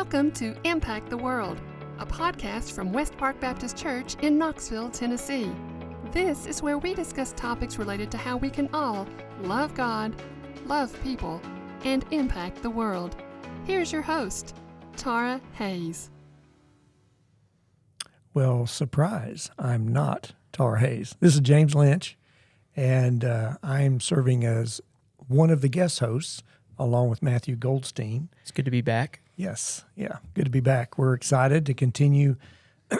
Welcome to Impact the World, a podcast from West Park Baptist Church in Knoxville, Tennessee. This is where we discuss topics related to how we can all love God, love people, and impact the world. Here's your host, Tara Hayes. Well, surprise, I'm not Tara Hayes. This is James Lynch, and I'm serving as one of the guest hosts along with Matthew Goldstein. It's good to be back. Yes, yeah, good to be back. We're excited to continue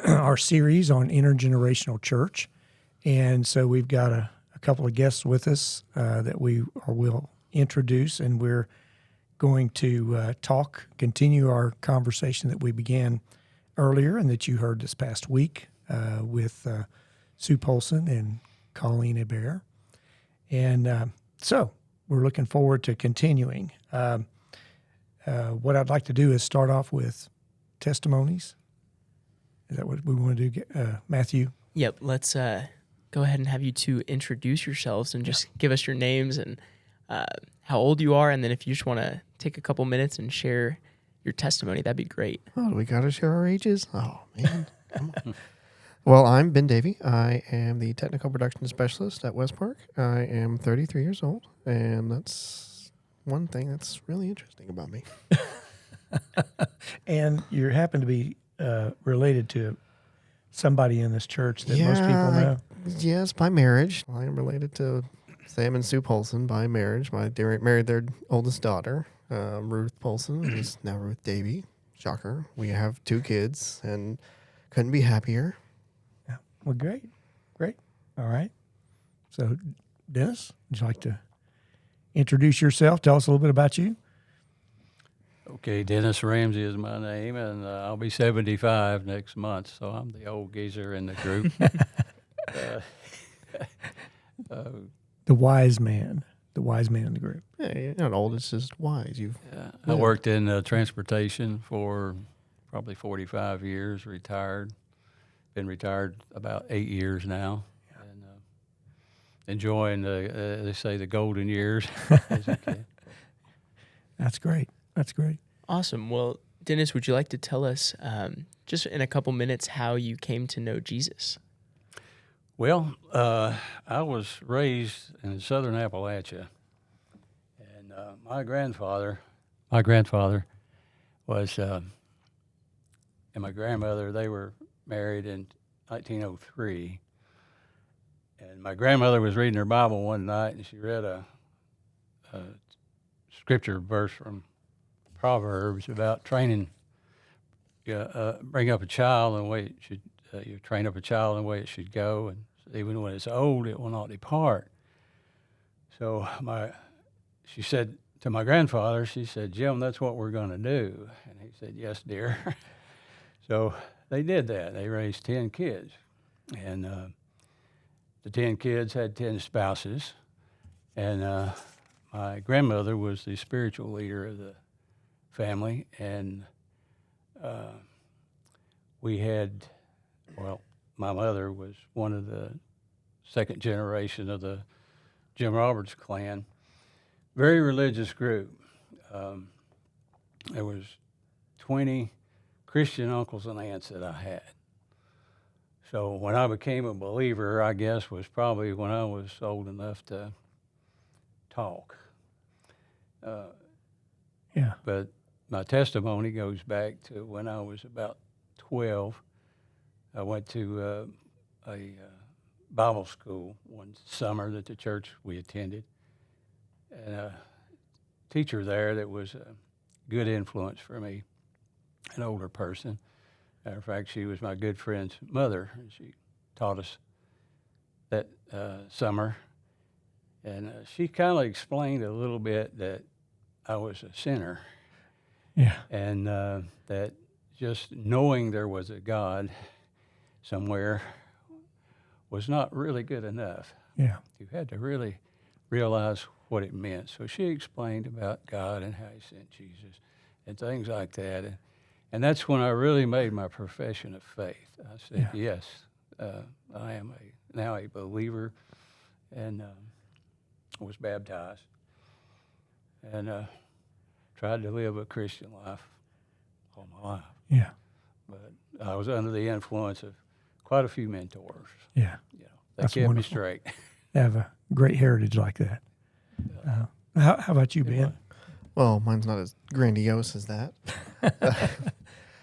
our series on intergenerational church, and so we've got a couple of guests with us that will introduce, and we're going to continue our conversation that we began earlier and that you heard this past week with Sue Polson and Colleen Hebert. And so we're looking forward to continuing. What I'd like to do is start off with testimonies. Is that what we want to do, Matthew? Yep, let's go ahead and have you two introduce yourselves and just give us your names and how old you are, and then if you just want to take a couple minutes and share your testimony, that'd be great. Oh, do we got to share our ages? Oh, man. Come on. Well, I'm Ben Davey. I am the technical production specialist at West Park. I am 33 years old, and that's one thing that's really interesting about me. And you happen to be related to somebody in this church that most people know. Yes, by marriage. I am related to Sam and Sue Polson by marriage. They married their oldest daughter, Ruth Polson, who's now Ruth Davey. Shocker. We have 2 kids, and couldn't be happier. Yeah. Well, great. All right. So, Dennis, would you like to introduce yourself? Tell us a little bit about you. Okay, Dennis Ramsey is my name, and I'll be 75 next month, so I'm the old geezer in the group. The wise man in the group. Yeah, you're not old, it's just wise. I worked in transportation for probably 45 years, retired. Been retired about 8 years now, and enjoying they say the golden years as you can. That's great. Awesome. Well, Dennis, would you like to tell us just in a couple minutes how you came to know Jesus? Well, I was raised in southern Appalachia, and my grandfather was, and my grandmother, they were married in 1903, and my grandmother was reading her Bible one night, and she read a scripture verse from Proverbs about training, bring up a child in the way it should, you train up a child in the way it should go, and even when it's old, it will not depart. So she said to my grandfather, she said, "Jim, that's what we're going to do." And he said, "Yes, dear." So they did that. They raised 10 kids, and the 10 kids had 10 spouses, and my grandmother was the spiritual leader of the family, and we had, my mother was one of the second generation of the Jim Roberts clan. Very religious group. There was 20 Christian uncles and aunts that I had. So when I became a believer, I guess, was probably when I was old enough to talk. But my testimony goes back to when I was about 12. I went to a Bible school one summer that the church we attended, and a teacher there that was a good influence for me, an older person. Matter of fact, she was my good friend's mother, and she taught us that summer. And she kind of explained a little bit that I was a sinner. Yeah. And that just knowing there was a God somewhere was not really good enough. Yeah. You had to really realize what it meant. So she explained about God and how he sent Jesus and things like that. And that's when I really made my profession of faith. I said, yes, I am now a believer, and was baptized and tried to live a Christian life all my life. Yeah. But I was under the influence of quite a few mentors. Yeah. You know, they That's kept wonderful. me straight. They have a great heritage like that. How about you, It Ben? was. Well, mine's not as grandiose as that.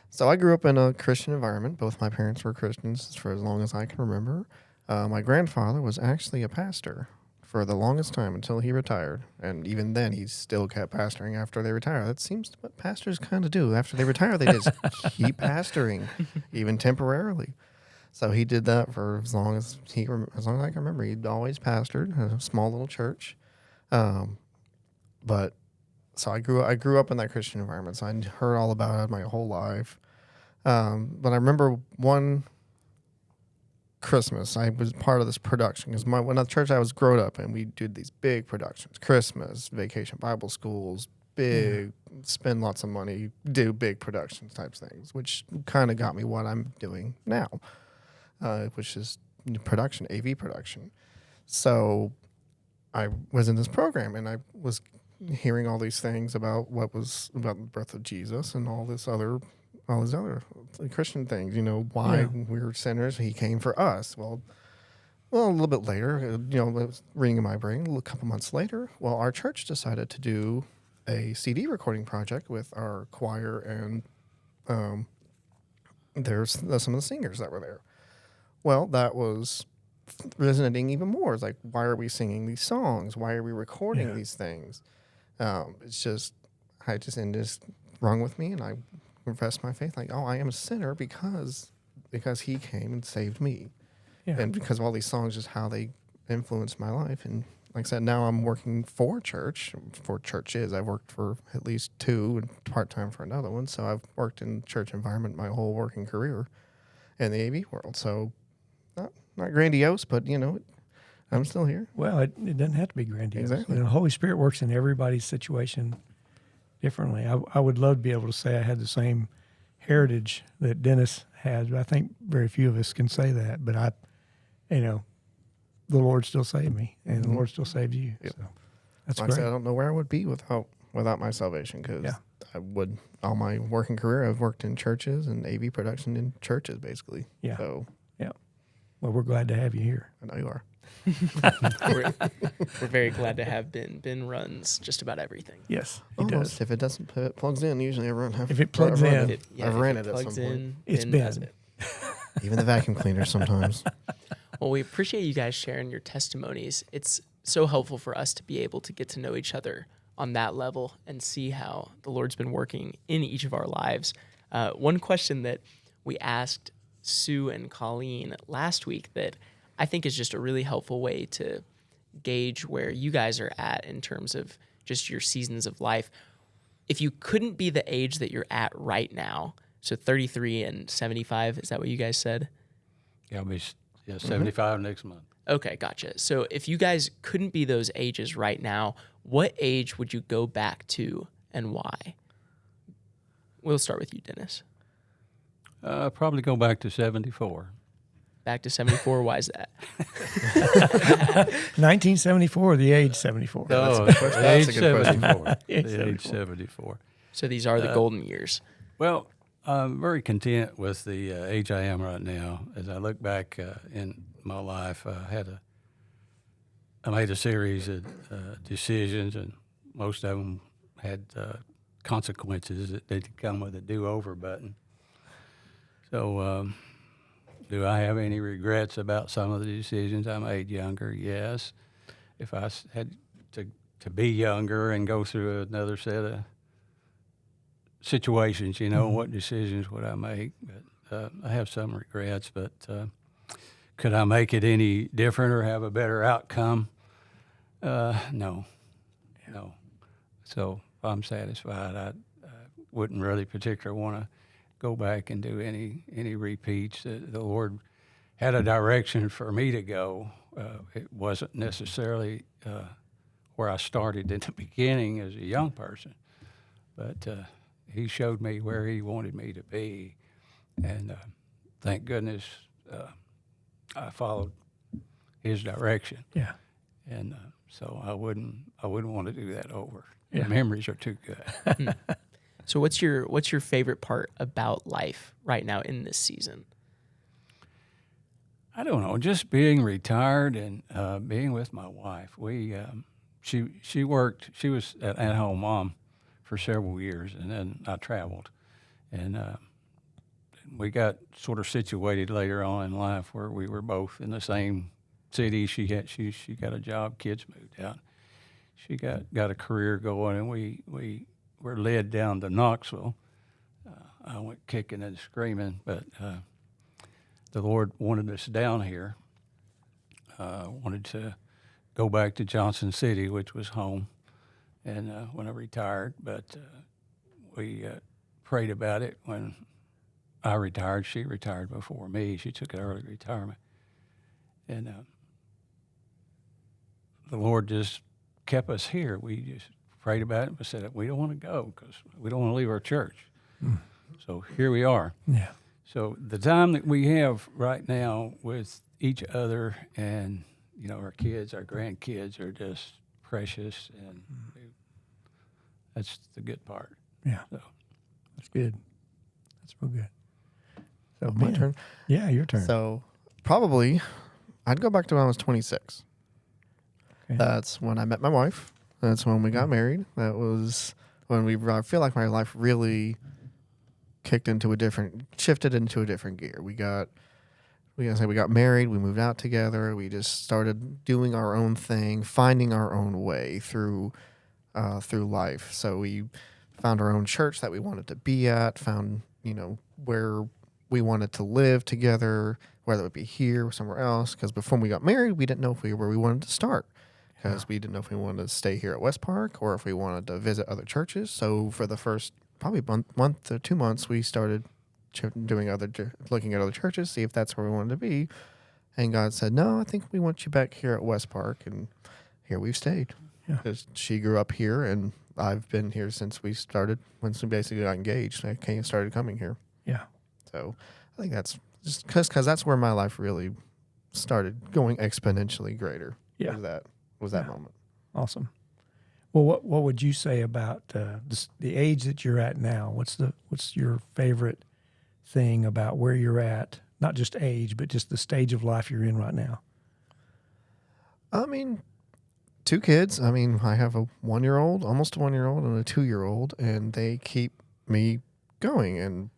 So I grew up in a Christian environment. Both my parents were Christians for as long as I can remember. My grandfather was actually a pastor for the longest time until he retired. And even then, he still kept pastoring after they retire. That seems what pastors kind of do. After they retire, they just keep pastoring, even temporarily. So he did that for as long as as long as I can remember. He'd always pastored a small little church. But so I grew up in that Christian environment. So I heard all about it my whole life. But I remember one Christmas, I was part of this production because when the church I was growing up in, we did these big productions: Christmas, Vacation Bible Schools, big, spend lots of money, do big productions types things, which kind of got me what I'm doing now, which is production, AV production. So I was in this program and I was hearing all these things about what was about the birth of Jesus and all these other Christian things, why we were sinners. He came for us. Well, a little bit later, it was ringing in my brain. A couple months later, our church decided to do a CD recording project with our choir and there's some of the singers that were there. Well, that was resonating even more. It's like, why are we singing these songs? Why are we recording these things? It's just wrung with me, and I confessed my faith. Like, I am a sinner because he came and saved me, and because of all these songs, just how they influenced my life. And like I said, now I'm working for churches. I've worked for at least two, and part-time for another one. So I've worked in church environment my whole working career in the AV world. So not grandiose, but I'm still here. Well, it doesn't have to be grandiose. Exactly. The Holy Spirit works in everybody's situation differently. I would love to be able to say I had the same heritage that Dennis has, but I think very few of us can say that. But the Lord still saved me, and the Lord still saved you. Yep. So that's Like I great. said, I don't know where I would be without my salvation, because all my working career, I've worked in churches and AV production in churches, basically. Yeah. So Well, we're glad to have you here. I know you are. We're very glad to have Ben. Ben runs just about everything. Yes, he Almost. does. If it plugs in, usually I run. If it plugs in, I've ran it at some plugs point. in, It's Ben does Ben. it. Even the vacuum cleaner sometimes. Well, we appreciate you guys sharing your testimonies. It's so helpful for us to be able to get to know each other on that level and see how the Lord's been working in each of our lives. One question that we asked Sue and Colleen last week that I think is just a really helpful way to gauge where you guys are at in terms of just your seasons of life. If you couldn't be the age that you're at right now, so 33 and 75, is that what you guys said? Yeah, I'll be 75 next month. Okay, gotcha. So if you guys couldn't be those ages right now, what age would you go back to and why? We'll start with you, Dennis. Probably go back to 74. Back to 74, why is that? 1974, the age 74. No, That's the a age good question. 74. Age The age 74. So these are the golden years. Well, I'm very content with the age I am right now. As I look back in my life, I made a series of decisions, and most of them had consequences that did come with a do-over button. So, do I have any regrets about some of the decisions I made younger? Yes. If I had to be younger and go through another set of situations, what decisions would I make? But I have some regrets, but could I make it any different or have a better outcome? No. So if I'm satisfied, I wouldn't really particularly want to go back and do any repeats. The Lord had a direction for me to go. It wasn't necessarily where I started in the beginning as a young person, but He showed me where He wanted me to be, and thank goodness I followed His direction. Yeah. And so I wouldn't want to do that over. Yeah. The memories are too good. So what's your favorite part about life right now in this season? I don't know, just being retired and being with my wife. She worked. She was an at-home mom for several years, and then I traveled, and we got sort of situated later on in life where we were both in the same city. She got a job. Kids moved out. She got a career going, and we were led down to Knoxville. I went kicking and screaming, but the Lord wanted us down here. Wanted to go back to Johnson City, which was home, and when I retired. But we prayed about it when I retired. She retired before me. She took an early retirement, and the Lord just kept us here. We just prayed about it and said we don't want to go because we don't want to leave our church. So here we are. Yeah. So the time that we have right now with each other and, our kids, our grandkids are just precious, and that's the good part. Yeah. So. That's good. That's real good. So My turn. Yeah, your turn. So probably I'd go back to when I was 26. Okay. That's when I met my wife. That's when we got married. That was when I feel like my life really shifted into a different gear. We got married. We moved out together. We just started doing our own thing, finding our own way through life. So we found our own church that we wanted to be at, found, where we wanted to live together, whether it would be here or somewhere else. Because before we got married, we didn't know where we wanted to start. Because we didn't know if we wanted to stay here at West Park or if we wanted to visit other churches. So for the first probably month or 2 months, we started looking at other churches, see if that's where we wanted to be. And God said, no, I think we want you back here at West Park. And here we've stayed. Yeah. Because she grew up here, and I've been here since we basically got engaged. I started coming here. Yeah. So I think that's just because that's where my life really started going exponentially greater. Yeah. Was that moment. Awesome. Well, what would you say about the age that you're at now? What's your favorite thing about where you're at? Not just age, but just the stage of life you're in right now. I mean, 2 kids. I mean, I have a 1-year-old, almost a 1-year-old, and a 2-year-old, and they keep me going and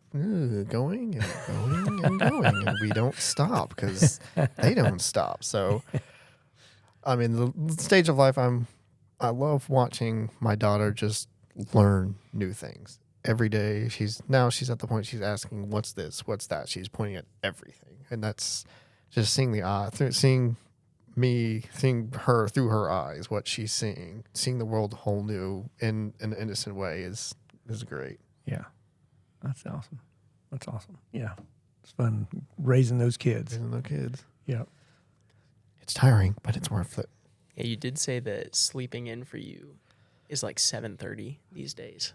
going and going and going, and we don't stop because they don't stop. So, I mean, the stage of life I love watching my daughter just learn new things every day. She's at the point she's asking, "What's this? What's that?" She's pointing at everything, and that's just seeing seeing her through her eyes, what she's seeing the world whole new in an innocent way is great. Yeah, that's awesome. Yeah, it's fun raising those kids. Yeah, it's tiring, but it's worth it. Yeah, you did say that sleeping in for you is like 7:30 these days.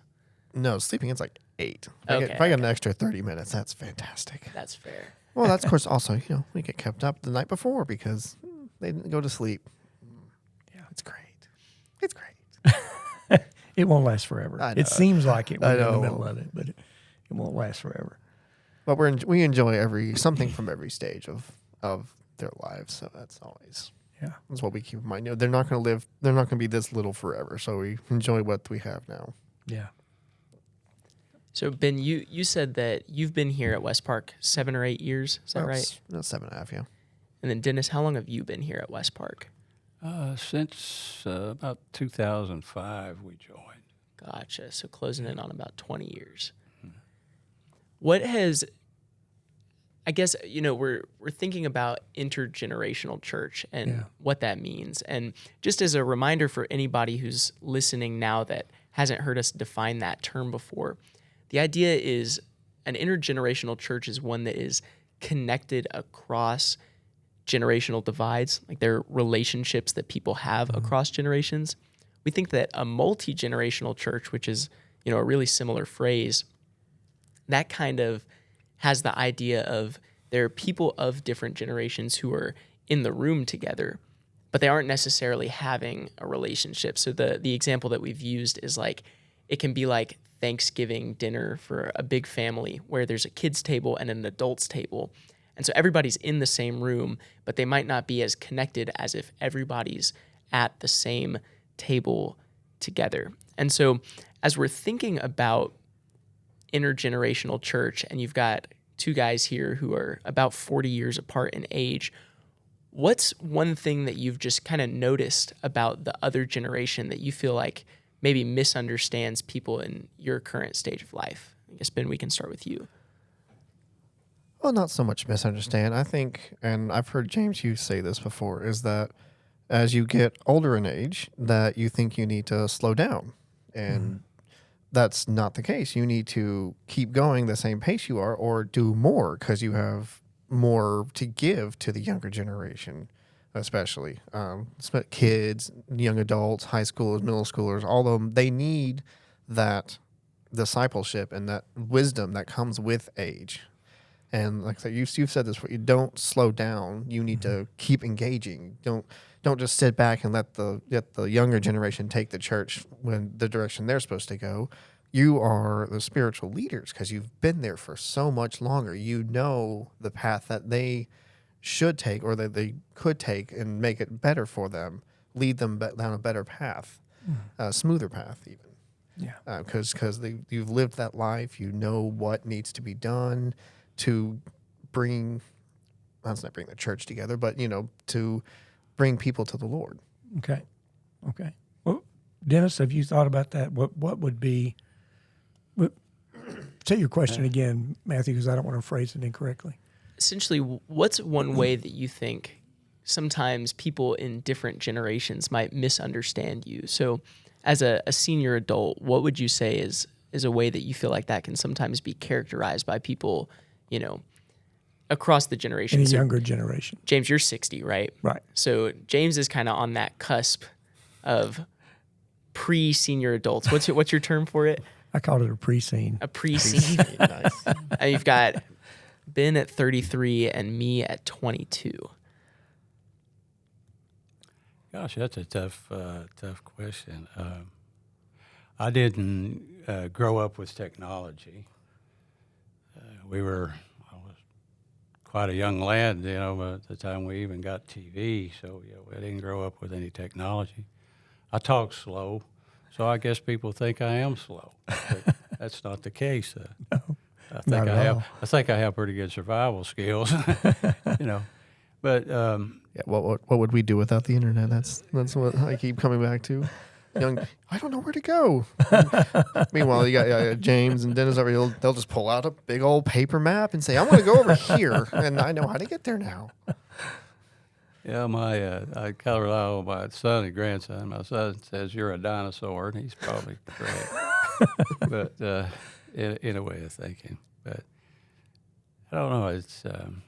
No, sleeping in's like 8. If I get an extra 30 minutes, that's fantastic. That's fair. Well, that's of course also, we get kept up the night before because they didn't go to sleep. Yeah, it's great. It's great. It won't last forever. I know. It seems like it when I you're in the know. middle of it, but it won't last forever. But we enjoy something from every stage of their lives, so that's what we keep in mind. They're not going to be this little forever, so we enjoy what we have now. Yeah. So Ben, you said that you've been here at West Park 7 or 8 years. Is that right? No, 7.5, yeah. And then Dennis, how long have you been here at West Park? Since about 2005, we joined. Gotcha. So closing in on about 20 years. What has, I guess, we're thinking about intergenerational church and what that means. And just as a reminder for anybody who's listening now that hasn't heard us define that term before, the idea is an intergenerational church is one that is connected across generational divides, like there are relationships that people have across generations. We think that a multi-generational church, which is, a really similar phrase, that kind of has the idea of there are people of different generations who are in the room together, but they aren't necessarily having a relationship. So the example that we've used is like, it can be like Thanksgiving dinner for a big family where there's a kids table and an adults table. And so everybody's in the same room, but they might not be as connected as if everybody's at the same table together. And so as we're thinking about intergenerational church, and you've got two guys here who are about 40 years apart in age, what's one thing that you've just kind of noticed about the other generation that you feel like maybe misunderstands people in your current stage of life? I guess, Ben, we can start with you. Well, not so much misunderstand. I think, and I've heard James Hughes say this before, is that as you get older in age, that you think you need to slow down. And that's not the case. You need to keep going the same pace you are or do more because you have more to give to the younger generation, especially kids, young adults, high schoolers, middle schoolers, all of them, they need that discipleship and that wisdom that comes with age. And like I said, you've said this, you don't slow down. You need to keep engaging. Don't just sit back and let the younger generation take the church when the direction they're supposed to go. You are the spiritual leaders because you've been there for so much longer. You know the path that they should take or that they could take and make it better for them, lead them down a better path, a smoother path even. Yeah. Because you've lived that life. You know what needs to be done to bring, let's not bring the church together, but, to bring people to the Lord. Okay. Well, Dennis, have you thought about that? What would be, say your question again, Matthew, because I don't want to phrase it incorrectly. Essentially, what's one way that you think sometimes people in different generations might misunderstand you? So as a senior adult, what would you say is a way that you feel like that can sometimes be characterized by people, across the generation? In a younger generation. James, you're 60, right? Right. So James is kind of on that cusp of pre-senior adults. What's your term for it? I called it a pre-scene. A pre-scene. Nice. And you've got Ben at 33 and me at 22. Gosh, that's a tough question. I didn't grow up with technology. I was quite a young lad, at the time we even got TV. So, we didn't grow up with any technology. I talk slow, so I guess people think I am slow. But that's not the case. No, I think I have pretty good survival skills, But what would we do without the internet? That's what I keep coming back to. I don't know where to go. Meanwhile, you got James and Dennis over here. They'll just pull out a big old paper map and say, "I'm going to go over here," and I know how to get there now. Yeah, I kind of rely on my son and grandson. My son says you're a dinosaur, and he's probably correct. But in a way of thinking, but I don't know. It's kind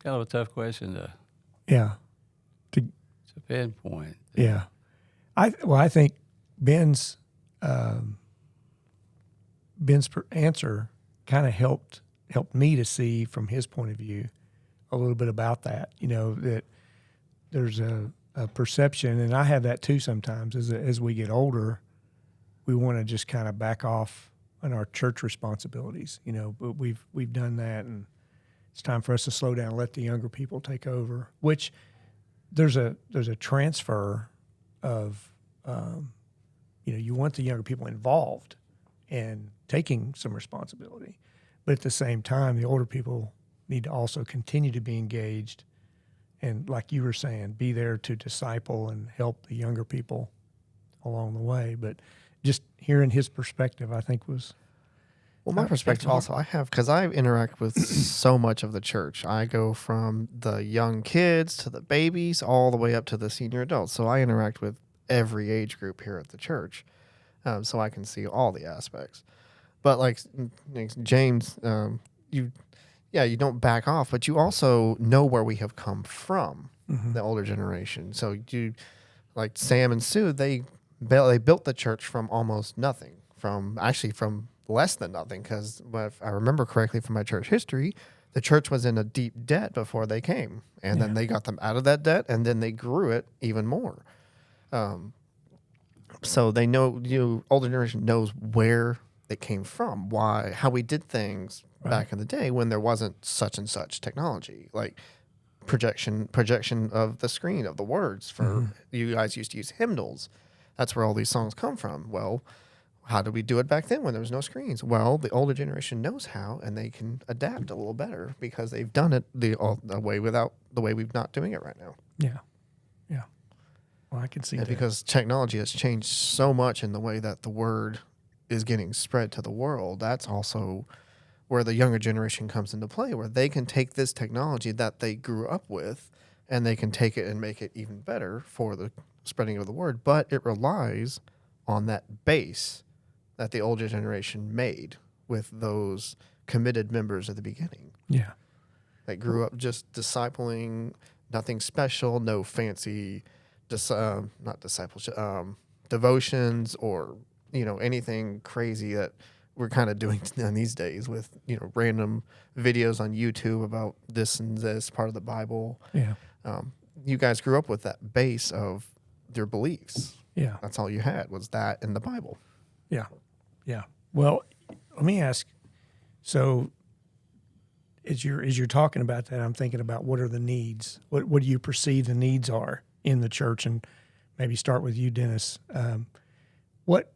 of a tough question to pinpoint. Yeah. I think Ben's answer kind of helped me to see from his point of view a little bit about that. That there's a perception, and I have that too sometimes. As we get older, we want to just kind of back off on our church responsibilities. But we've done that, and it's time for us to slow down, and let the younger people take over. Which there's a transfer of, you want the younger people involved and taking some responsibility. But at the same time, the older people need to also continue to be engaged and, like you were saying, be there to disciple and help the younger people along the way. But just hearing his perspective, I think was... Well, my perspective also, because I interact with so much of the church. I go from the young kids to the babies all the way up to the senior adults. So I interact with every age group here at the church, so I can see all the aspects. But like James, you don't back off, but you also know where we have come from, the older generation. So like Sam and Sue, they built the church from almost nothing, from less than nothing, because if I remember correctly from my church history, the church was in a deep debt before they came, and then they got them out of that debt, and then they grew it even more. So they know, older generation knows where it came from, how we did things back in the day when there wasn't such and such technology, like projection of the screen of the words for you guys used to use hymnals. That's where all these songs come from. Well, how did we do it back then when there was no screens? Well, the older generation knows how, and they can adapt a little better because they've done it the way we're not doing it right now. Yeah. Well, I can see that. Because technology has changed so much in the way that the word is getting spread to the world. That's also where the younger generation comes into play, where they can take this technology that they grew up with and they can take it and make it even better for the spreading of the word. But it relies on that base that the older generation made with those committed members at the beginning. Yeah. They grew up just discipling, nothing special, no fancy not discipleship, devotions or, anything crazy that we're kind of doing these days with, random videos on YouTube about this and this part of the Bible. Yeah. You guys grew up with that base of your beliefs. Yeah. That's all you had was that in the Bible. Yeah. Yeah. Well, let me ask, so as you're talking about that, I'm thinking about what are the needs? What do you perceive the needs are in the church? And maybe start with you, Dennis. What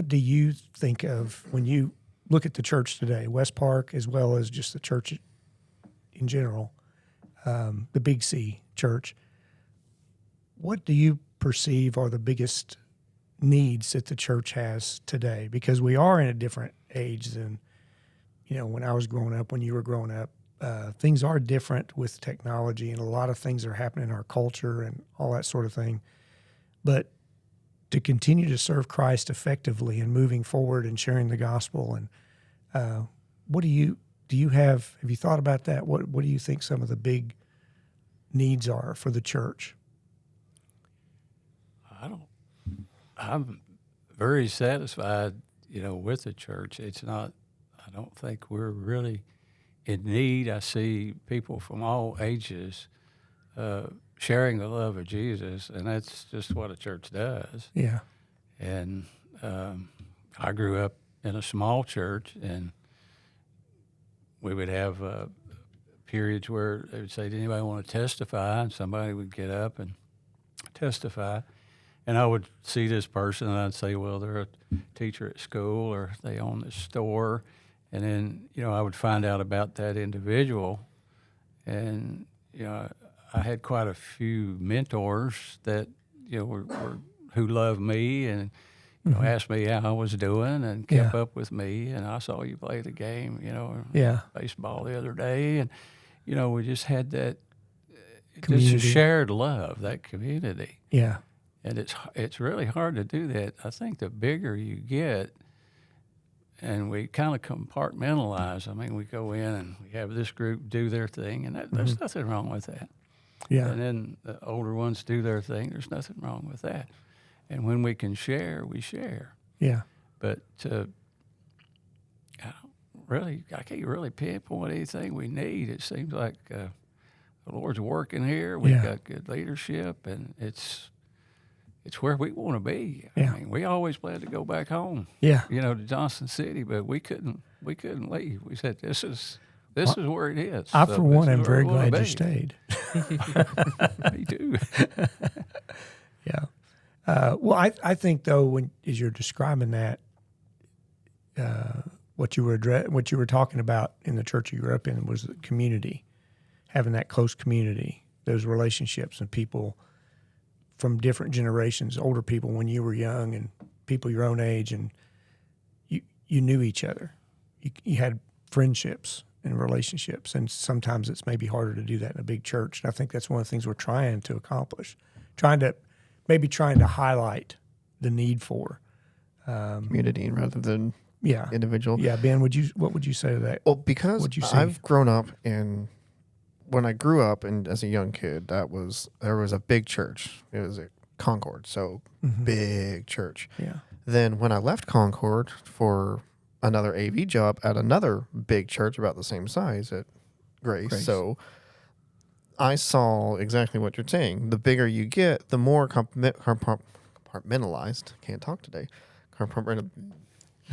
do you think of when you look at the church today, West Park, as well as just the church in general, the Big C church? What do you perceive are the biggest needs that the church has today? Because we are in a different age than, when I was growing up, when you were growing up. Things are different with technology, and a lot of things are happening in our culture and all that sort of thing. But to continue to serve Christ effectively and moving forward and sharing the gospel, and what do you have you thought about that? What do you think some of the big needs are for the church? I'm very satisfied, with the church. I don't think we're really in need. I see people from all ages sharing the love of Jesus, and that's just what a church does. Yeah. And I grew up in a small church, and we would have periods where they would say, "Does anybody want to testify?" And somebody would get up and testify. And I would see this person, and I'd say, well, they're a teacher at school, or they own this store. And then, I would find out about that individual. And, I had quite a few mentors that, were who loved me and, asked me how I was doing and kept up with me. And I saw you play the game, baseball the other day. And, we just had that just shared love, that community. Yeah. And it's really hard to do that. I think the bigger you get, and we kind of compartmentalize. I mean, we go in and we have this group do their thing, and there's nothing wrong with that. Yeah. And then the older ones do their thing. There's nothing wrong with that. And when we can share, we share. Yeah. But I can't really pinpoint anything we need. It seems like the Lord's working here. We've got good leadership, and it's where we want to be. Yeah. I mean, we always planned to go back home. Yeah. To Johnson City, but we couldn't leave. We said this is where it is. I, for one, am very glad you stayed. Me too. Yeah. Well, I think though, as you're describing that, what you were talking about in the church you grew up in was the community, having that close community, those relationships, and people from different generations, older people when you were young, and people your own age, and you knew each other. You had friendships and relationships, and sometimes it's maybe harder to do that in a big church. And I think that's one of the things we're trying to accomplish, trying to highlight the need for Community rather than individual. Yeah, Ben, what would you say to that? Well, because What'd you see? I've grown up when I grew up and as a young kid, there was a big church. It was at Concord, so big church. Yeah. Then when I left Concord for another AV job at another big church about the same size at Grace. So I saw exactly what you're saying. The bigger you get, the more compartmentalized. Can't talk today.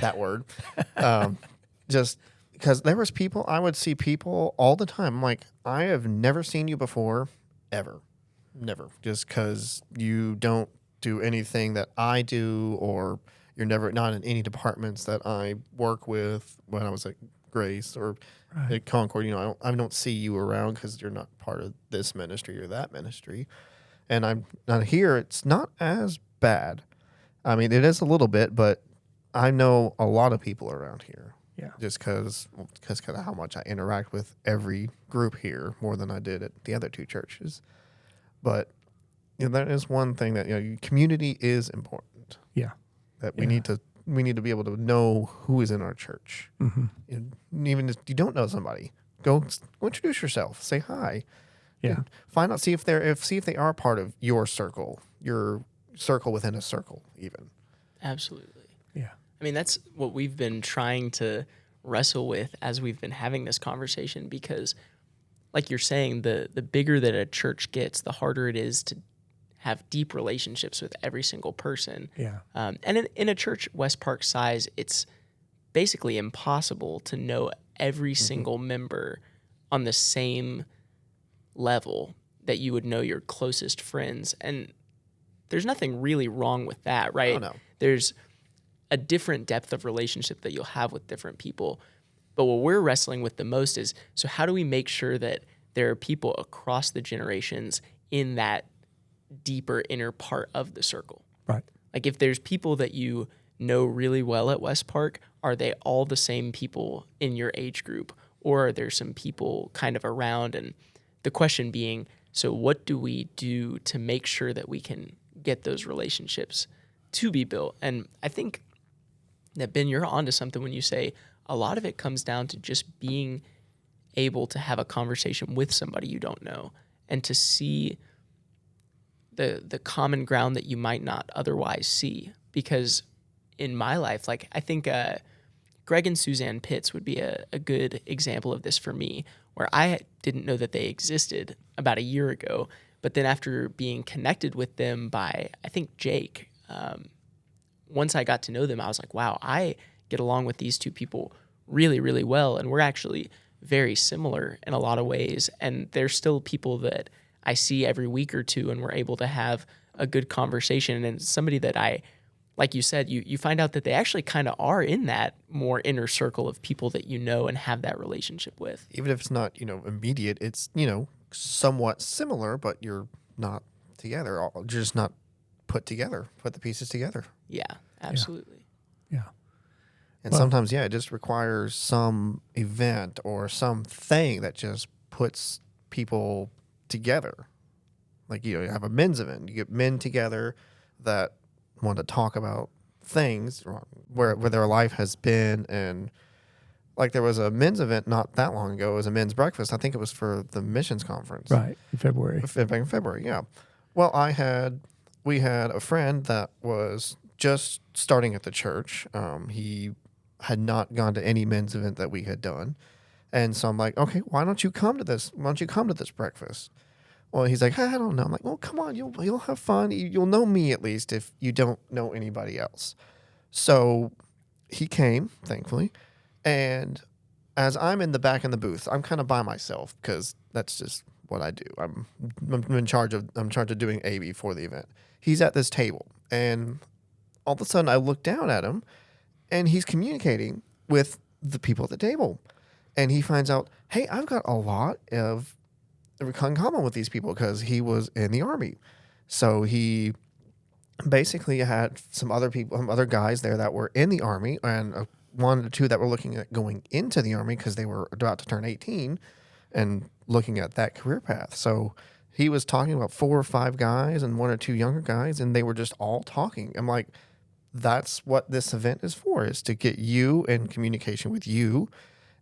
that word. Just because there was people, I would see people all the time. I'm like, I have never seen you before, ever. Never. Just because you don't do anything that I do, or you're never not in any departments that I work with when I was at Grace or at Concord. I don't see you around because you're not part of this ministry or that ministry. And I'm not here. It's not as bad. I mean, it is a little bit, but I know a lot of people around here. Yeah. Just because of how much I interact with every group here more than I did at the other two churches. But that is one thing that community is important. Yeah. That we need to be able to know who is in our church. Mm-hmm. Even if you don't know somebody, go introduce yourself. Say hi. Yeah. Find out, see if they are part of your circle within a circle, even. Absolutely. Yeah. I mean, that's what we've been trying to wrestle with as we've been having this conversation, because like you're saying, the bigger that a church gets, the harder it is to have deep relationships with every single person. Yeah. And in a church West Park size, it's basically impossible to know every single member on the same level that you would know your closest friends. And there's nothing really wrong with that, right? Oh, no. There's a different depth of relationship that you'll have with different people. But what we're wrestling with the most is, so how do we make sure that there are people across the generations in that deeper inner part of the circle? Right. Like if there's people that you know really well at West Park, are they all the same people in your age group? Or are there some people kind of around? And the question being, so what do we do to make sure that we can get those relationships to be built? And I think that, Ben, you're onto something when you say a lot of it comes down to just being able to have a conversation with somebody you don't know and to see the common ground that you might not otherwise see. Because in my life, like I think Greg and Suzanne Pitts would be a good example of this for me, where I didn't know that they existed about a year ago. But then after being connected with them by, I think, Jake, once I got to know them, I was like, wow, I get along with these two people really, really well. And we're actually very similar in a lot of ways. And they're still people that I see every week or two, and we're able to have a good conversation. And somebody that like you said, you find out that they actually kind of are in that more inner circle of people that you know and have that relationship with. Even if it's not, immediate, it's, somewhat similar, but you're not together. You're just not put the pieces together. Yeah, absolutely. Yeah. And sometimes, it just requires some event or something that just puts people together. Like, you have a men's event. You get men together that want to talk about things where their life has been. And like there was a men's event not that long ago. It was a men's breakfast. I think it was for the missions conference. Right. In February. Back in February, yeah. Well, we had a friend that was just starting at the church. He had not gone to any men's event that we had done. And so I'm like, okay, why don't you come to this? Why don't you come to this breakfast? Well, he's like, I don't know. I'm like, well, come on, you'll have fun. You'll know me at least if you don't know anybody else. So he came, thankfully. And as I'm in the back in the booth, I'm kind of by myself because that's just what I do. I'm in charge of doing AV for the event. He's at this table, and all of a sudden I look down at him, and he's communicating with the people at the table. And he finds out, hey, I've got a lot of in common with these people because he was in the Army. So he basically had some other guys there that were in the Army, and one or two that were looking at going into the Army because they were about to turn 18 and looking at that career path. So he was talking about 4 or 5 guys and 1 or 2 younger guys, and they were just all talking. I'm like, that's what this event is for, is to get you in communication with you.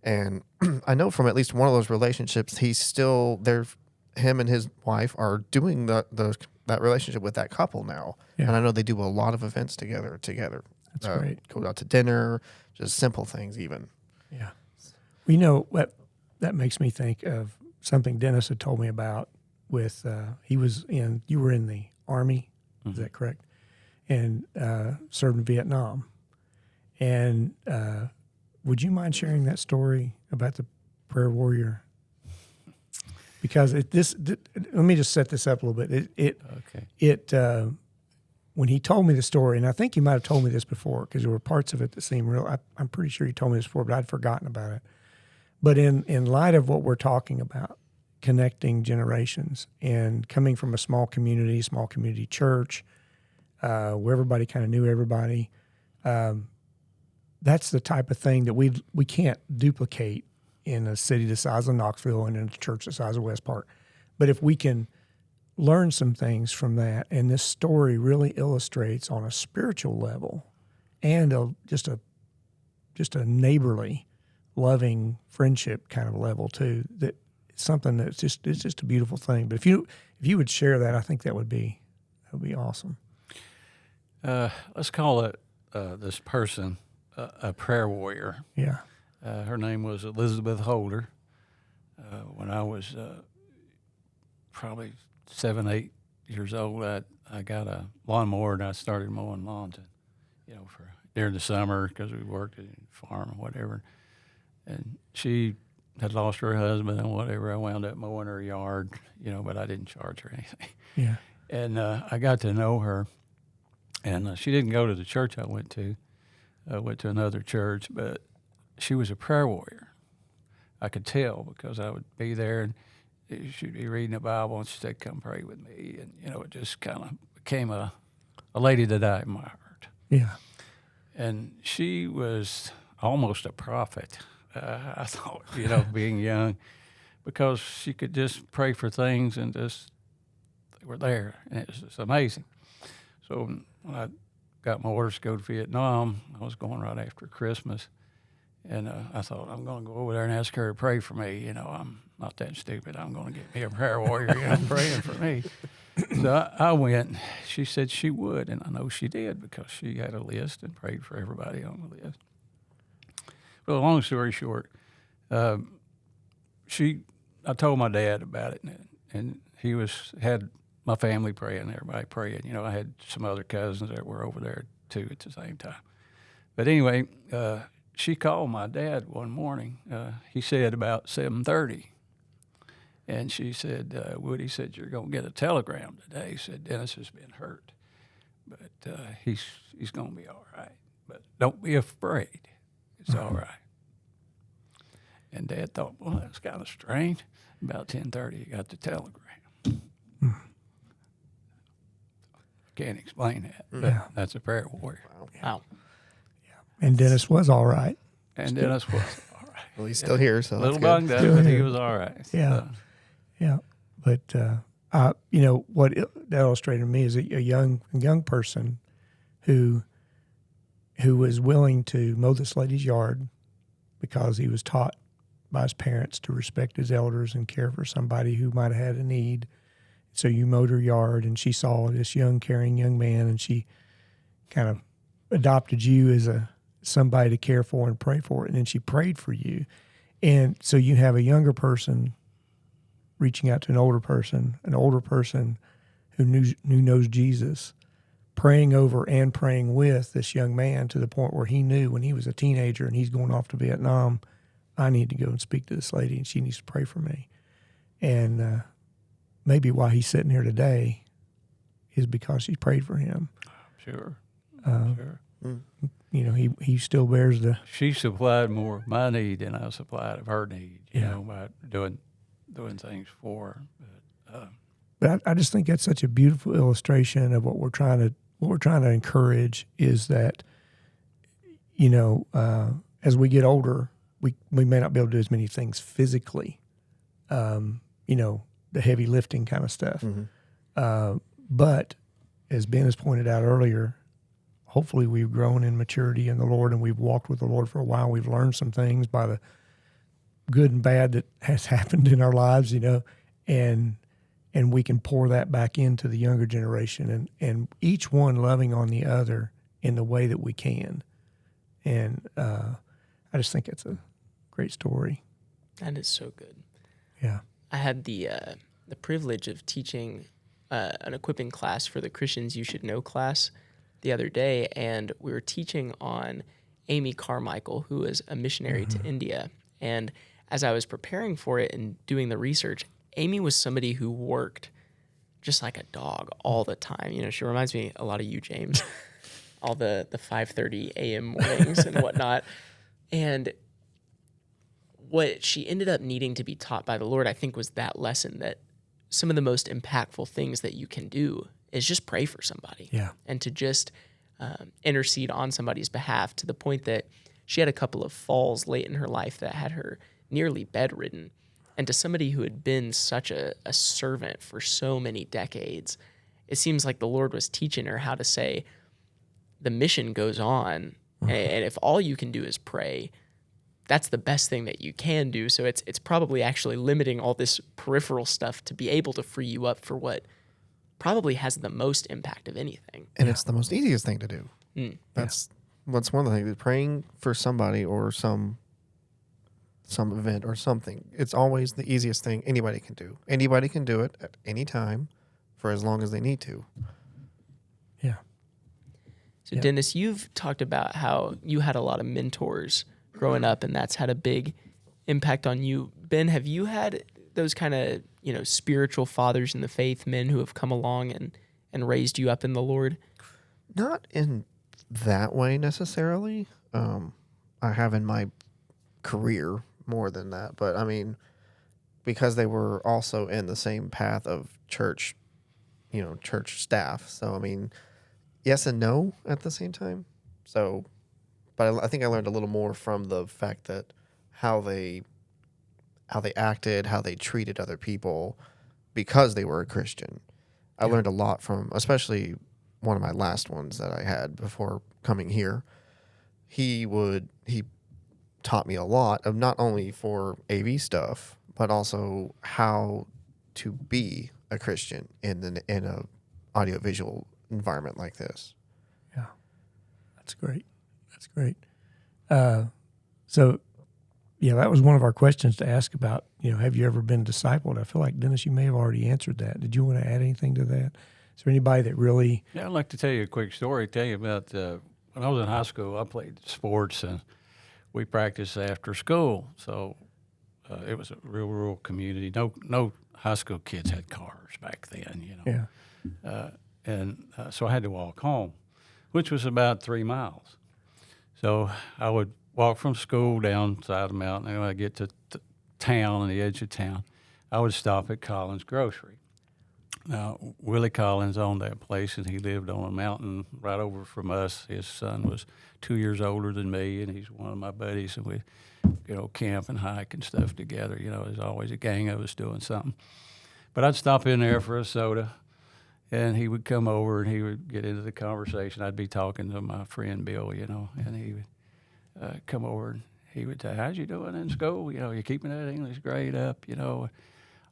And I know from at least one of those relationships, he's still there. Him and his wife are doing that relationship with that couple now. Yeah. And I know they do a lot of events together. That's great. Go out to dinner, just simple things even. Yeah. Well, that makes me think of something Dennis had told me about with, you were in the Army, is that correct? And served in Vietnam. And would you mind sharing that story about the prayer warrior? Because let me just set this up a little bit. Okay. When he told me the story, and I think he might have told me this before because there were parts of it that seemed real. I'm pretty sure he told me this before, but I'd forgotten about it. But in light of what we're talking about, connecting generations and coming from a small community church, where everybody kind of knew everybody, that's the type of thing that we can't duplicate in a city the size of Knoxville and in a church the size of West Park. But if we can learn some things from that, and this story really illustrates on a spiritual level and just a neighborly, loving friendship kind of level too, that it's something it's just a beautiful thing. But if you would share that, I think that would be awesome. Let's call it this person a prayer warrior. Yeah. Her name was Elizabeth Holder. When I was probably 7, 8 years old, I got a lawnmower and I started mowing lawns, for during the summer because we worked at a farm or whatever. And she had lost her husband and whatever. I wound up mowing her yard, but I didn't charge her anything. Yeah. And I got to know her, and she didn't go to the church I went to. I went to another church, but she was a prayer warrior. I could tell because I would be there and she'd be reading the Bible and she'd say, "Come pray with me." And, it just kind of became a lady that I admired. Yeah. And she was almost a prophet, I thought, being young, because she could just pray for things and just, they were there. And it was just amazing. So when I got my orders to go to Vietnam, I was going right after Christmas. And I thought, I'm going to go over there and ask her to pray for me. I'm not that stupid. I'm going to get me a prayer warrior, praying for me. So I went. She said she would, and I know she did because she had a list and prayed for everybody on the list. Well, long story short, I told my dad about it, and he had my family praying, everybody praying. I had some other cousins that were over there too at the same time. But anyway, she called my dad one morning. He said about 7:30. And she said, Woody said, "You're going to get a telegram today." He said, "Dennis has been hurt, but he's going to be all right. But don't be afraid. It's all right." And Dad thought, well, that's kind of strange. About 10:30, he got the telegram. Can't explain that, but that's a prayer warrior. Wow. And Dennis was all right. And Dennis was all right. Well, he's still here, so A little that's bunged good. up, Still but he here. was all right. Yeah. Yeah. But, what that illustrated to me is a young person who was willing to mow this lady's yard because he was taught by his parents to respect his elders and care for somebody who might have had a need. So you mowed her yard, and she saw this young, caring young man, and she kind of adopted you as somebody to care for and pray for, and then she prayed for you. And so you have a younger person reaching out to an older person who knows Jesus, praying over and praying with this young man to the point where he knew when he was a teenager and he's going off to Vietnam, I need to go and speak to this lady and she needs to pray for me. And maybe why he's sitting here today is because she prayed for him. Sure. Sure. He still bears the... She supplied more of my need than I supplied of her need, by doing things for her. But I just think that's such a beautiful illustration of what we're trying to encourage is that, as we get older, we may not be able to do as many things physically, the heavy lifting kind of stuff. Mm-hmm. But as Ben has pointed out earlier, hopefully we've grown in maturity in the Lord and we've walked with the Lord for a while. We've learned some things by the good and bad that has happened in our lives, and we can pour that back into the younger generation and each one loving on the other in the way that we can. And I just think it's a great story. That is so good. Yeah. I had the privilege of teaching an equipping class for the Christians You Should Know class the other day, and we were teaching on Amy Carmichael, who is a missionary to India. And as I was preparing for it and doing the research, Amy was somebody who worked just like a dog all the time. You know, she reminds me a lot of you, James, all the 5:30 a.m. mornings and whatnot. And what she ended up needing to be taught by the Lord, I think, was that lesson that some of the most impactful things that you can do is just pray for somebody. Yeah. And to just intercede on somebody's behalf, to the point that she had a couple of falls late in her life that had her nearly bedridden. And to somebody who had been such a servant for so many decades, it seems like the Lord was teaching her how to say, the mission goes on, and if all you can do is pray, that's the best thing that you can do. So it's probably actually limiting all this peripheral stuff to be able to free you up for what probably has the most impact of anything. And it's the most easiest thing to do. That's one of the things. Praying for somebody or some event or something. It's always the easiest thing anybody can do. Anybody can do it at any time for as long as they need to. Yeah. So Dennis, you've talked about how you had a lot of mentors growing up, and that's had a big impact on you. Ben, have you had those kind of, spiritual fathers in the faith, men who have come along and raised you up in the Lord? Not in that way necessarily. I have in my career more than that, but I mean, because they were also in the same path of church, church staff. So, I mean, yes and no at the same time. So, but I think I learned a little more from the fact that how they acted, how they treated other people because they were a Christian. I learned a lot from, especially one of my last ones that I had before coming here. He taught me a lot of not only for AV stuff, but also how to be a Christian in a audiovisual environment like this. Yeah, that's great. That's great. So, that was one of our questions to ask about, have you ever been discipled? I feel like, Dennis, you may have already answered that. Did you want to add anything to that? Is there anybody that really... Yeah, I'd like to tell you a quick story. Tell you about when I was in high school, I played sports, and we practiced after school. So it was a real rural community. No high school kids had cars back then, Yeah. So I had to walk home, which was about 3 miles. So I would walk from school down side of the mountain, and when I get to town, on the edge of town, I would stop at Collins Grocery. Now, Willie Collins owned that place, and he lived on a mountain right over from us. His son was 2 years older than me, and he's one of my buddies, and we, camp and hike and stuff together. There's always a gang of us doing something. But I'd stop in there for a soda, and he would come over, and he would get into the conversation. I'd be talking to my friend Bill, and he would come over, and he would say, "How's you doing in school? You keeping that English grade up?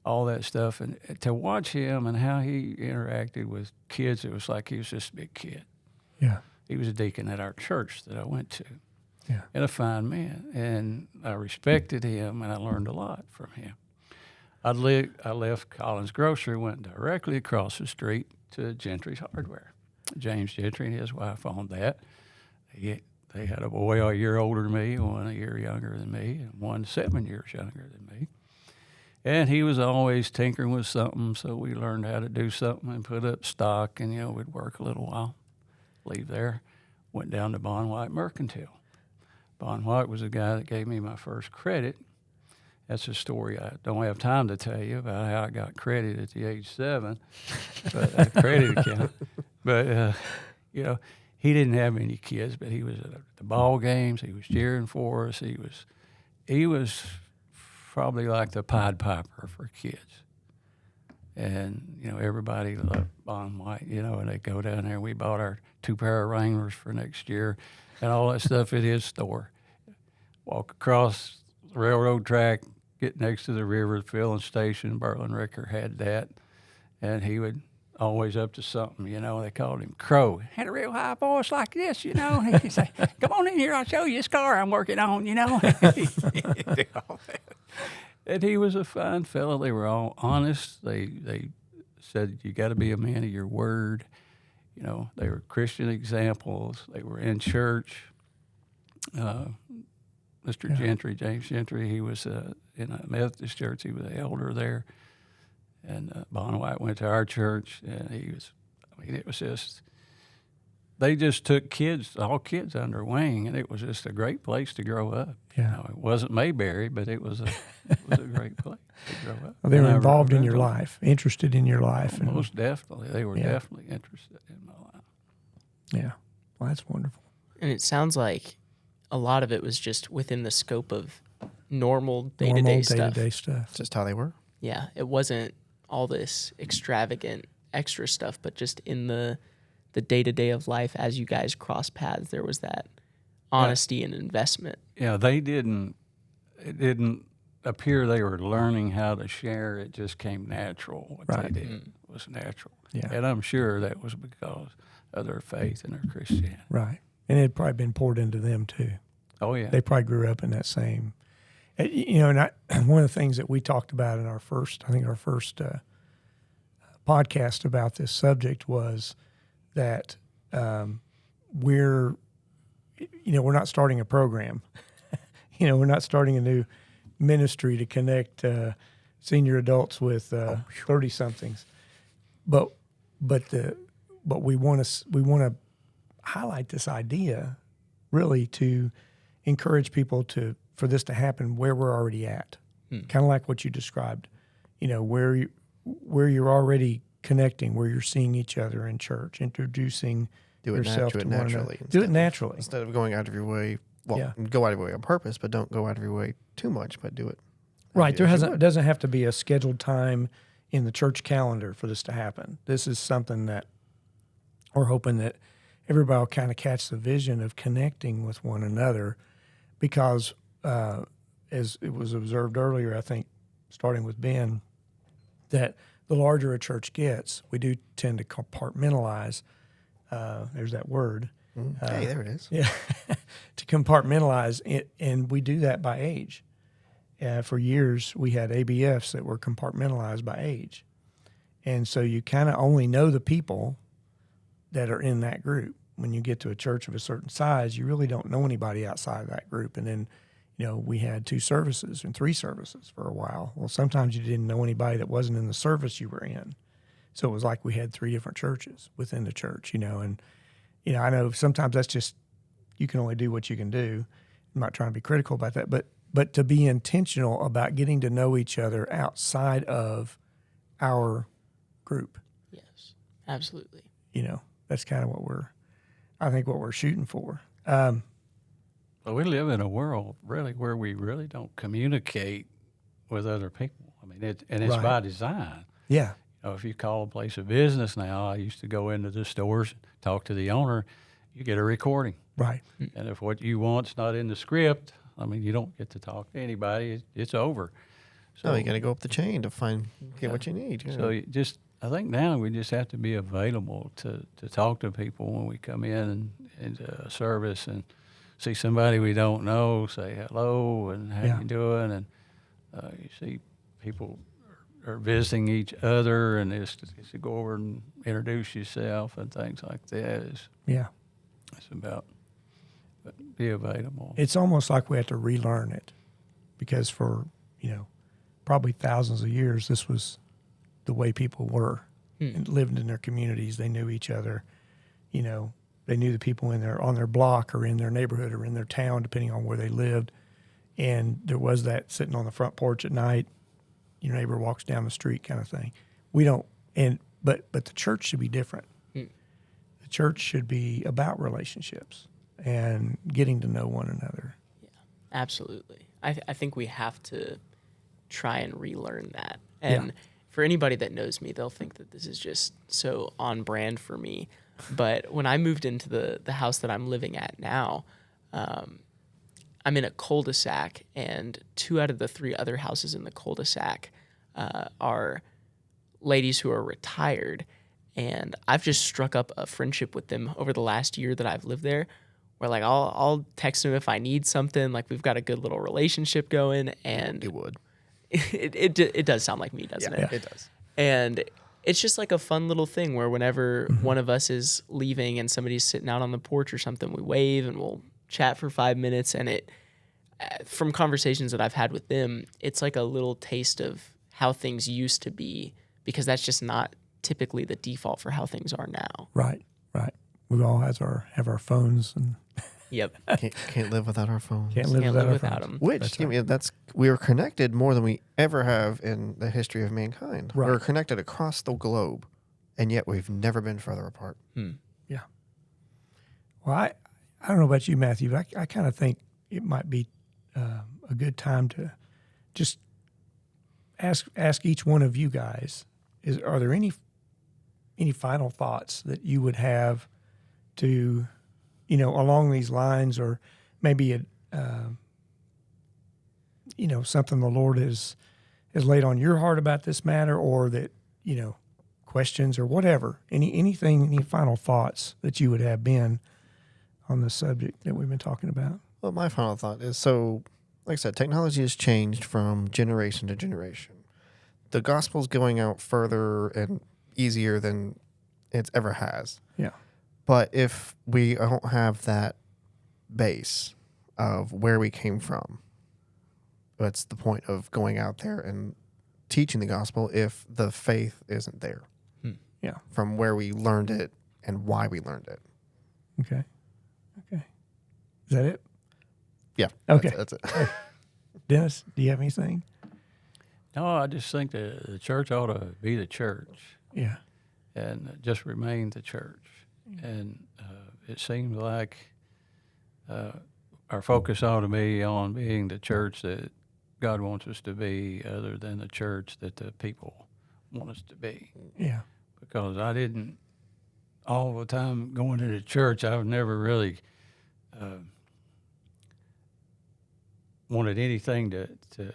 All that stuff." And to watch him and how he interacted with kids, it was like he was just a big kid. Yeah. He was a deacon at our church that I went to. Yeah. And a fine man. And I respected him, and I learned a lot from him. I left Collins Grocery, went directly across the street to Gentry's Hardware. James Gentry and his wife owned that. They had a boy a year older than me, one a year younger than me, and one 7 years younger than me. And he was always tinkering with something, so we learned how to do something and put up stock, and, we'd work a little while, leave there, went down to Bond White Mercantile. Bond White was the guy that gave me my first credit. That's a story I don't have time to tell you about how I got credit at the age 7, but a credit account. But, he didn't have any kids, but he was at the ball games. He was cheering for us. He was probably like the Pied Piper for kids. And, everybody loved Bond White, and they go down there. We bought our 2 pair of Wranglers for next year and all that stuff at his store. Walk across the railroad track, get next to the river, the filling station. Berlin Ricker had that. And he would always up to something, they called him Crow. Had a real high voice like this, He'd say, "Come on in here, I'll show you this car I'm working on, He'd do all that. And he was a fine fellow. They were all honest. They said, you got to be a man of your word. They were Christian examples. They were in church. Mr. Gentry, James Gentry. He was in a Methodist church. He was an elder there. And Bon White went to our church, and it was just, they just took all kids under wing, and it was just a great place to grow up. Yeah. It wasn't Mayberry, but it was a great place to grow up. Well, they were And I involved in your remember- life, interested in your life. and- Most definitely. They were Yeah. definitely interested in my life. Yeah. Well, that's wonderful. And it sounds like a lot of it was just within the scope of normal day-to-day stuff. Day-to-day stuff. It's just how they were. Yeah, it wasn't all this extravagant extra stuff, but just in the day-to-day of life as you guys cross paths, there was that honesty and investment. Yeah, it didn't appear they were learning how to share. It just came natural. What Right. they did was natural. Yeah. And I'm sure that was because of their faith and their Christianity. Right. And it had probably been poured into them too. Oh, yeah. They probably grew up in that same, and one of the things that we talked about in our first podcast about this subject was that we're not starting a program. We're not starting a new ministry to connect senior adults with 30-somethings. But we want to highlight this idea really to encourage people for this to happen where we're already at. Kind of like what you described, where you're already connecting, where you're seeing each other in church, introducing yourself to one another. Do it naturally. Instead of going out of your way. Well, Yeah. go out of your way on purpose, but don't go out of your way too much, but do it. Right. as you It would. doesn't have to be a scheduled time in the church calendar for this to happen. This is something that we're hoping that everybody will kind of catch the vision of connecting with one another, because as it was observed earlier, I think, starting with Ben, that the larger a church gets, we do tend to compartmentalize. There's that word. Hey, there it is. Yeah, to compartmentalize it, and we do that by age. For years, we had ABFs that were compartmentalized by age, and so you kind of only know the people that are in that group. When you get to a church of a certain size, you really don't know anybody outside of that group. And then, we had 2 services and 3 services for a while. Well, sometimes you didn't know anybody that wasn't in the service you were in, so it was like we had 3 different churches within the church. And I know sometimes that's just, you can only do what you can do. I'm not trying to be critical about that, but to be intentional about getting to know each other outside of our group, Yes, absolutely. that's kind of what we're shooting for. But we live in a world really where we really don't communicate with other people. I mean, it's Right. by design. Yeah, If you call a place of business now, I used to go into the stores, talk to the owner, you get a recording. right. And if what you want's not in the script, I mean, you don't get to talk to anybody. It's over. So you got to go up the chain to get what you need. So I think now we just have to be available to talk to people when we come in into a service and see somebody we don't know, say hello and how Yeah. you doing, and you see people are visiting each other, and it's to go over and introduce yourself and things like that. Yeah. It's about be available. It's almost like we have to relearn it, because for, probably thousands of years, this was the way people were and lived in their communities. They knew each other. They knew the people on their block or in their neighborhood or in their town, depending on where they lived. And there was that sitting on the front porch at night, your neighbor walks down the street kind of thing. We don't, but the church should be different. The church should be about relationships and getting to know one another. Absolutely. I think we have to try and relearn that. And for anybody that knows me, they'll think that this is just so on brand for me. But when I moved into the house that I'm living at now, I'm in a cul-de-sac, and 2 out of the 3 other houses in the cul-de-sac are ladies who are retired. And I've just struck up a friendship with them over the last year that I've lived there, where like I'll text them if I need something. Like, we've got a good little relationship going, and It would. it does sound like me, doesn't it? It does. And it's just like a fun little thing where whenever one of us is leaving and somebody's sitting out on the porch or something, we wave and we'll chat for 5 minutes, and it, from conversations that I've had with them, it's like a little taste of how things used to be, because that's just not typically the default for how things are now. Right. We all have our phones and Yep. Can't live without our phones. can't live Can't without live our without phones. them. Which That's I mean, we are connected more than we ever have in the history of mankind. Right. We're connected across the globe, and yet we've never been further apart. Yeah. Well, I don't know about you, Matthew, but I kind of think it might be a good time to just ask each one of you guys: are there any final thoughts that you would have to, along these lines, or maybe something the Lord has laid on your heart about this matter, or that questions or whatever, any final thoughts that you would have been on the subject that we've been talking about? Well, my final thought is, so, like I said, technology has changed from generation to generation. The gospel's going out further and easier than it ever has. Yeah. But if we don't have that base of where we came from, what's the point of going out there and teaching the gospel if the faith isn't there? Yeah. From where we learned it and why we learned it. Okay. Is that it? Yeah. Okay. That's it. Dennis, do you have anything? No, I just think the church ought to be the church Yeah. and just remain the church. And it seems like our focus ought to be on being the church that God wants us to be, other than the church that the people want us to be. Yeah. Because I didn't, all the time going to the church, I've never really wanted anything to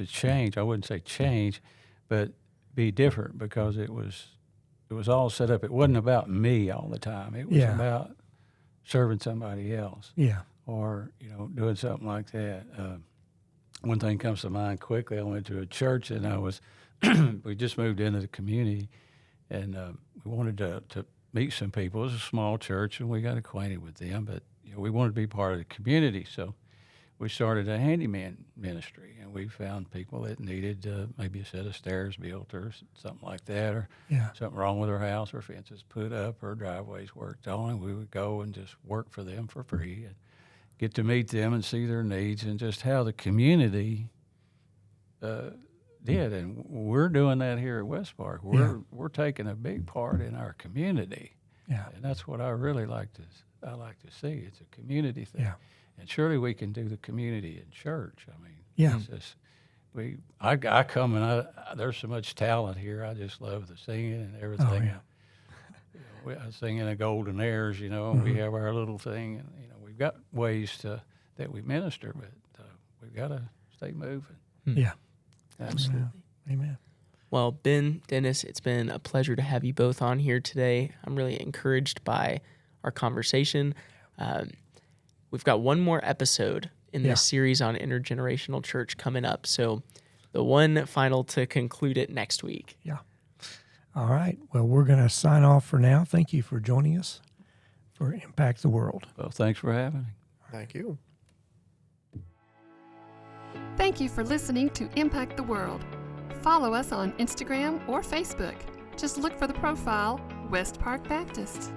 change. I wouldn't say change, but be different, because it was all set up. It wasn't about me all the time. It was about serving somebody else. Yeah. Or doing something like that. One thing comes to mind quickly. I went to a church, and we just moved into the community, and we wanted to meet some people. It was a small church, and we got acquainted with them, but we wanted to be part of the community. So we started a handyman ministry, and we found people that needed maybe a set of stairs built or something like that, or something wrong with their house, or fences put up, or driveways worked on, and we would go and just work for them for free and get to meet them and see their needs, and just how the community did. And we're doing that here at West Park. We're taking a big part in our community. Yeah. And that's what I really like to see. It's a community thing. Yeah. And surely we can do the community in church. I mean, Yeah. it's just, I come, and there's so much talent here. I just love the singing and everything. Oh, yeah. I sing in the golden airs, and we have our little thing, and we've got ways that we minister, but we've got to stay moving. Yeah. Absolutely. Amen. Well, Ben, Dennis, it's been a pleasure to have you both on here today. I'm really encouraged by our conversation. We've got one more episode in this series on intergenerational church coming up. So the one final to conclude it next week. Yeah. All right. Well, we're going to sign off for now. Thank you for joining us for Impact the World. Well, thanks for having me. Thank you. Thank you for listening to Impact the World. Follow us on Instagram or Facebook. Just look for the profile West Park Baptist.